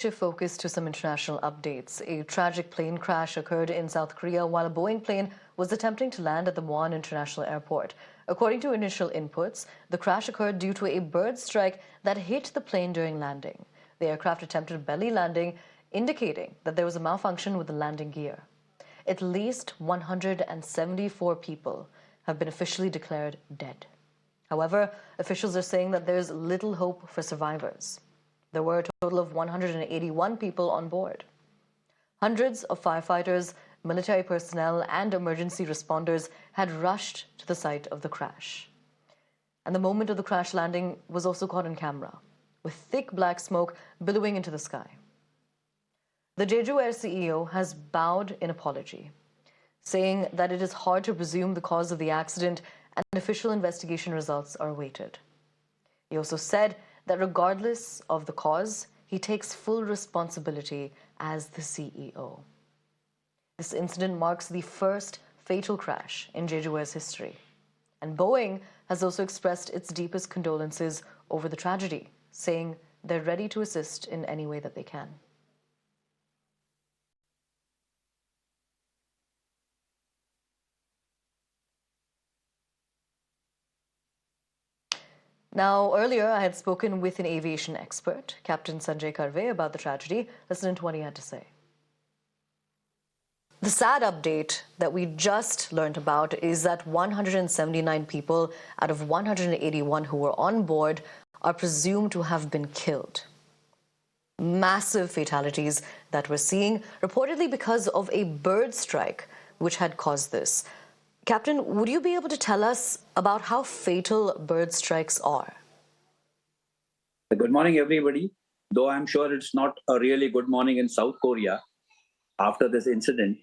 Shift focus to some international updates. A tragic plane crash occurred in South Korea while a Boeing plane was attempting to land at the Muan International Airport. According to initial inputs, the crash occurred due to a bird strike that hit the plane during landing. The aircraft attempted belly landing, indicating that there was a malfunction with the landing gear. At least 174 people have been officially declared dead. However, officials are saying that there's little hope for survivors. There were a total of 181 people on board. Hundreds of firefighters, military personnel, and emergency responders had rushed to the site of the crash. And the moment of the crash landing was also caught on camera, with thick black smoke billowing into the sky. The Jeju Air CEO has bowed in apology, saying that it is hard to presume the cause of the accident and official investigation results are awaited. He also said that regardless of the cause, he takes full responsibility as the CEO. This incident marks the first fatal crash in Jeju Air's history. And Boeing has also expressed its deepest condolences over the tragedy, saying they're ready to assist in any way that they can. Now, earlier I had spoken with an aviation expert, Captain Sanjay Karve, about the tragedy. Listen to what he had to say. The sad update that we just learned about is that 179 people out of 181 who were on board are presumed to have been killed. Massive fatalities that we're seeing, reportedly because of a bird strike which had caused this. Captain, would you be able to tell us about how fatal bird strikes are? Good morning, everybody. Though I'm sure it's not a really good morning in South Korea after this incident,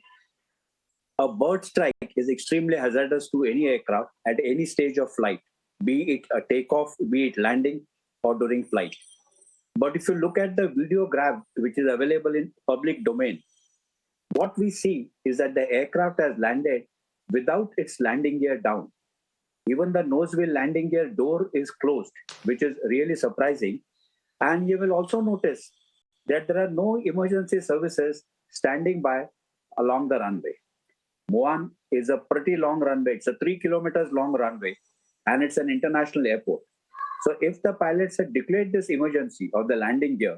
a bird strike is extremely hazardous to any aircraft at any stage of flight, be it a takeoff, be it landing, or during flight. But if you look at the video graph, which is available in public domain, what we see is that the aircraft has landed without its landing gear down. Even the nosewheel landing gear door is closed, which is really surprising. And you will also notice that there are no emergency services standing by along the runway. Muan is a pretty long runway. It's a 3 kilometers long runway, and it's an international airport. So if the pilots had declared this emergency of the landing gear,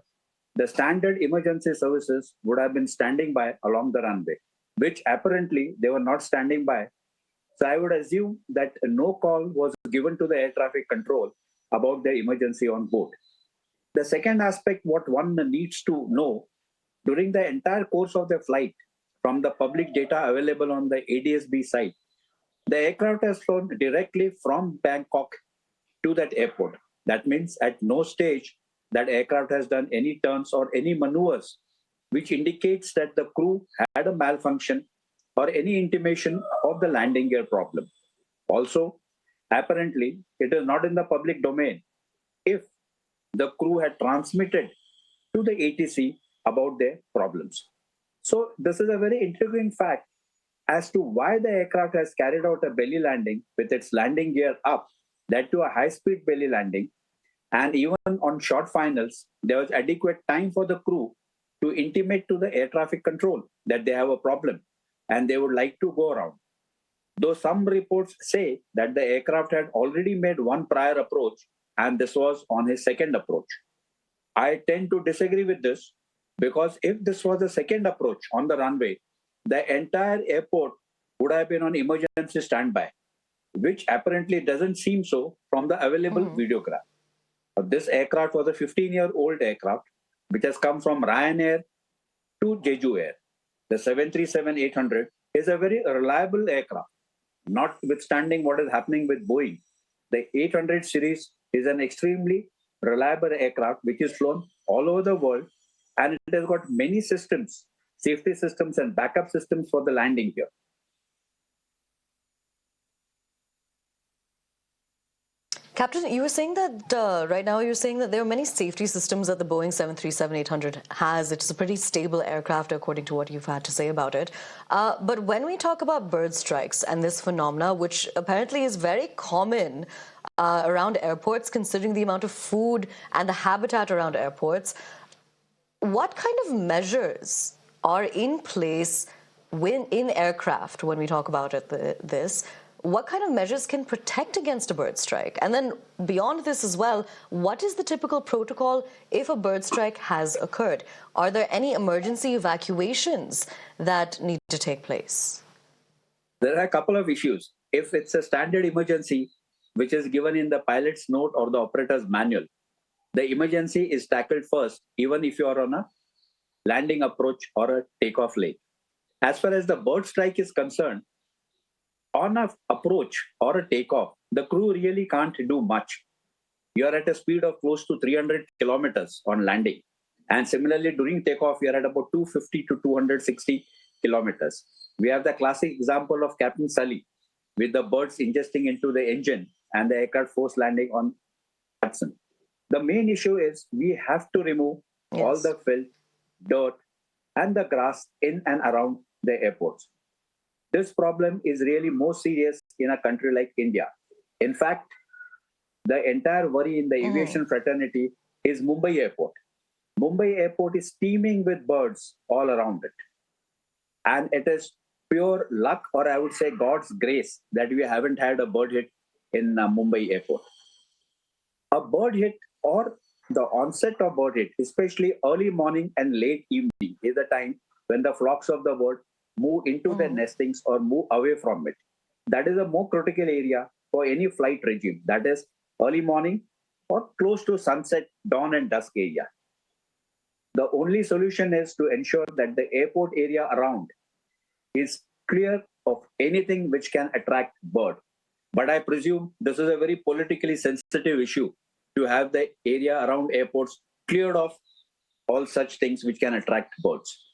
the standard emergency services would have been standing by along the runway, which apparently they were not standing by. So I would assume that no call was given to the air traffic control about the emergency on board. The second aspect, what one needs to know, during the entire course of the flight, from the public data available on the ADSB site, the aircraft has flown directly from Bangkok to that airport. That means at no stage that aircraft has done any turns or any maneuvers, which indicates that the crew had a malfunction or any intimation of the landing gear problem. Also, apparently, it is not in the public domain if the crew had transmitted to the ATC about their problems. So this is a very intriguing fact as to why the aircraft has carried out a belly landing with its landing gear up, that to a high-speed belly landing. And even on short finals, there was adequate time for the crew to intimate to the air traffic control that they have a problem and they would like to go around. Though some reports say that the aircraft had already made one prior approach and this was on his second approach. I tend to disagree with this because if this was the second approach on the runway, the entire airport would have been on emergency standby, which apparently doesn't seem so from the available videograph. This aircraft was a 15-year-old aircraft, which has come from Ryanair to Jeju Air. The 737-800 is a very reliable aircraft, notwithstanding what is happening with Boeing. The 800 series is an extremely reliable aircraft, which is flown all over the world, and it has got many systems, safety systems and backup systems for the landing gear. Captain, you were saying that right now you're saying that there are many safety systems that the Boeing 737-800 has. It's a pretty stable aircraft, according to what you've had to say about it. But when we talk about bird strikes and this phenomena, which apparently is very common around airports, considering the amount of food and the habitat around airports, What kind of measures are in place in aircraft when we talk about this? What kind of measures can protect against a bird strike? And then beyond this as well, what is the typical protocol if a bird strike has occurred? Are there any emergency evacuations that need to take place? There are a couple of issues. If it's a standard emergency, which is given in the pilot's note or the operator's manual, the emergency is tackled first, even if you are on a landing approach or a takeoff lane. As far as the bird strike is concerned, on a approach or a takeoff, the crew really can't do much. You are at a speed of close to 300 kilometers on landing. And similarly, during takeoff, you are at about 250 to 260 kilometers. We have the classic example of Captain Sully with the birds ingesting into the engine and the aircraft force landing on Hudson. The main issue is we have to remove all the filth, dirt, and the grass in and around the airports. This problem is really more serious in a country like India. In fact, the entire worry in the aviation fraternity is Mumbai Airport. Mumbai Airport is teeming with birds all around it. And it is pure luck, or I would say God's grace, that we haven't had a bird hit in Mumbai Airport. A bird hit or the onset of bird hit, especially early morning and late evening, is the time when the flocks of the bird move into their nestings or move away from it. That is a more critical area for any flight regime. That is early morning or close to sunset, dawn and dusk area. The only solution is to ensure that the airport area around is clear of anything which can attract bird. But I presume this is a very politically sensitive issue to have the area around airports cleared of all such things which can attract birds.